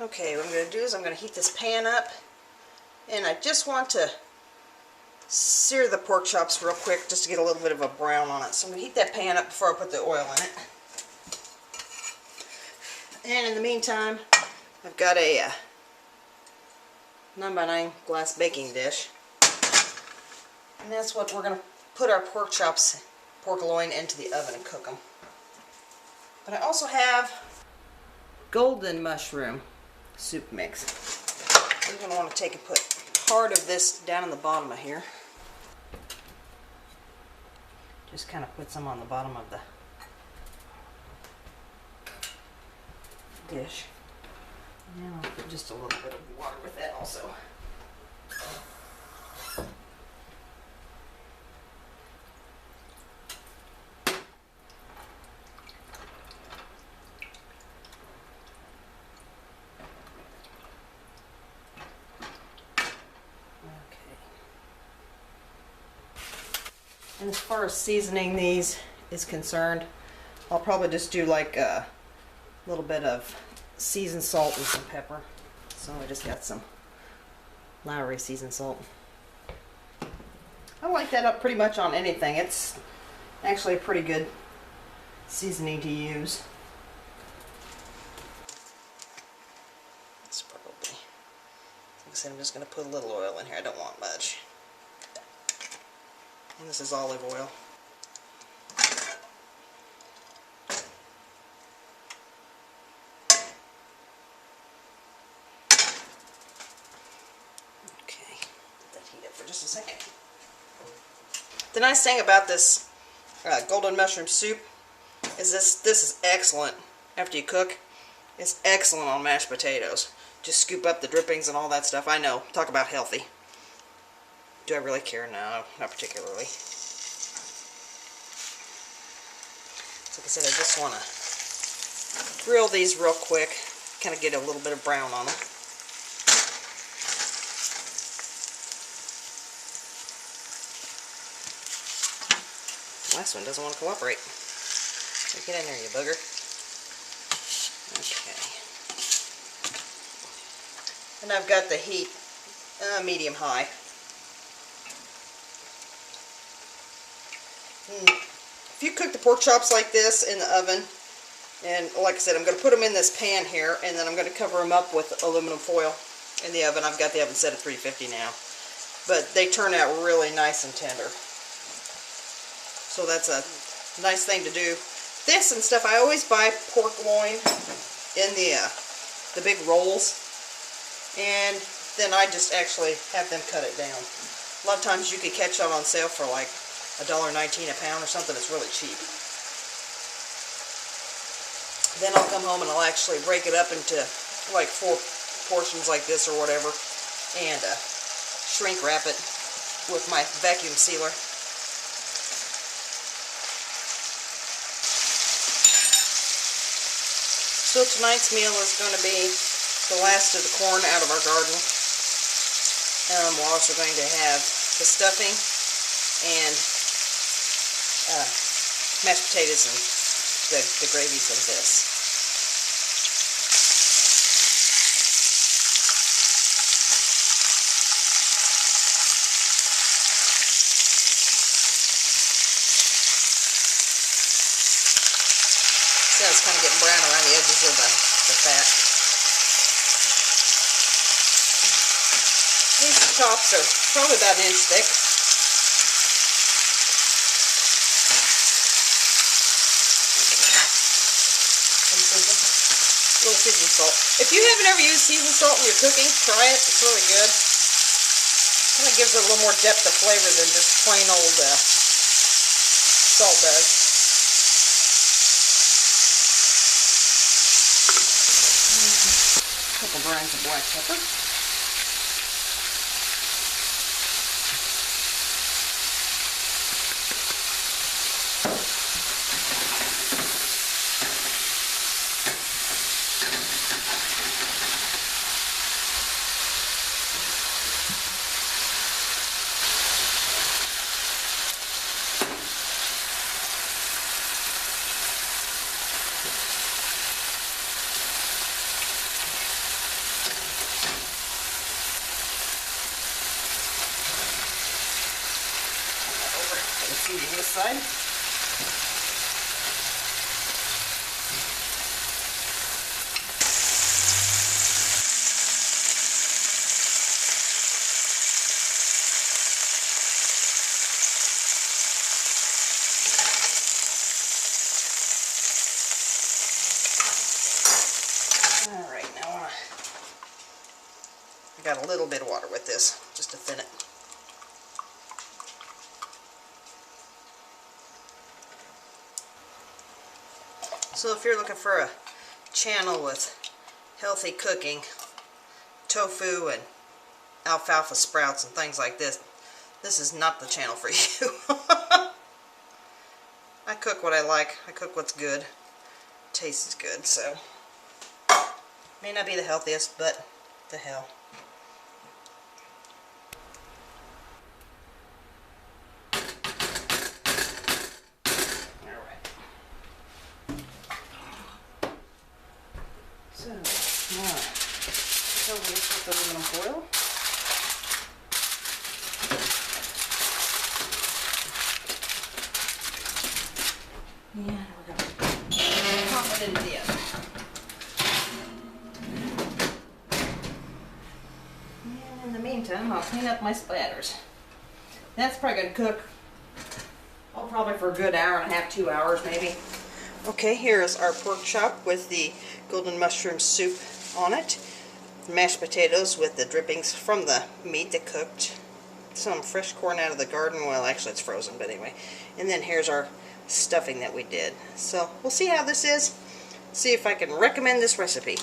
Okay, what I'm going to do is I'm going to heat this pan up, and I just want to sear the pork chops real quick just to get a little bit of a brown on it. So I'm going to heat that pan up before I put the oil in it. And in the meantime, I've got a 9x9 glass baking dish. And that's what we're going to put our pork chops, pork loin, into the oven and cook them. But I also have golden mushroom soup mix. You're going to want to take and put part of this down in the bottom of here. Just kind of put some on the bottom of the dish. And I'll put just a little bit of water with that also. And as far as seasoning these is concerned, I'll probably just do like a little bit of seasoned salt and some pepper. So I just got some Lowry seasoned salt. I like that up pretty much on anything. It's actually a pretty good seasoning to use. It's probably, like I said, I'm just going to put a little oil in here. I don't want much. And this is olive oil. Okay, let that heat up for just a second. The nice thing about this golden mushroom soup is this is excellent after you cook. It's excellent on mashed potatoes. Just scoop up the drippings and all that stuff. I know, talk about healthy. Do I really care? No, not particularly. So like I said, I just want to grill these real quick, kind of get a little bit of brown on them. Last one doesn't want to cooperate. So get in there, you bugger. Okay. And I've got the heat medium-high. If you cook the pork chops like this in the oven, and like I said, I'm going to put them in this pan here, and then I'm going to cover them up with aluminum foil in the oven. I've got the oven set at 350 now. But they turn out really nice and tender. So that's a nice thing to do. This and stuff, I always buy pork loin in the big rolls, and then I just actually have them cut it down. A lot of times you could catch it on sale for like $1.19 a pound or something. It's really cheap. Then I'll come home and I'll actually break it up into like 4 portions like this or whatever, and shrink wrap it with my vacuum sealer. So tonight's meal is going to be the last of the corn out of our garden. We're also going to have the stuffing and mashed potatoes and the gravies of this. So it's kind of getting brown around the edges of the fat. These chops are probably about an inch thick. A little seasoned salt. If you haven't ever used seasoned salt in your cooking, try it. It's really good. Kind of gives it a little more depth of flavor than just plain old salt does. A couple grinds of black pepper. Heating this side. Alright, now I got a little bit of water with this, just to thin it. So if you're looking for a channel with healthy cooking, tofu and alfalfa sprouts and things like this, this is not the channel for you. I cook what I like. I cook what's good. Tastes good, so may not be the healthiest, but the hell. Alright. So, now, cover this with aluminum foil. And we're going to pop it into the oven. And in the meantime, I'll clean up my splatters. That's probably going to cook, oh, probably for a good hour and a half, 2 hours maybe. Okay, here is our pork chop with the golden mushroom soup on it. Mashed potatoes with the drippings from the meat that cooked. Some fresh corn out of the garden. Well, actually it's frozen, but anyway. And then here's our stuffing that we did. So we'll see how this is. See if I can recommend this recipe.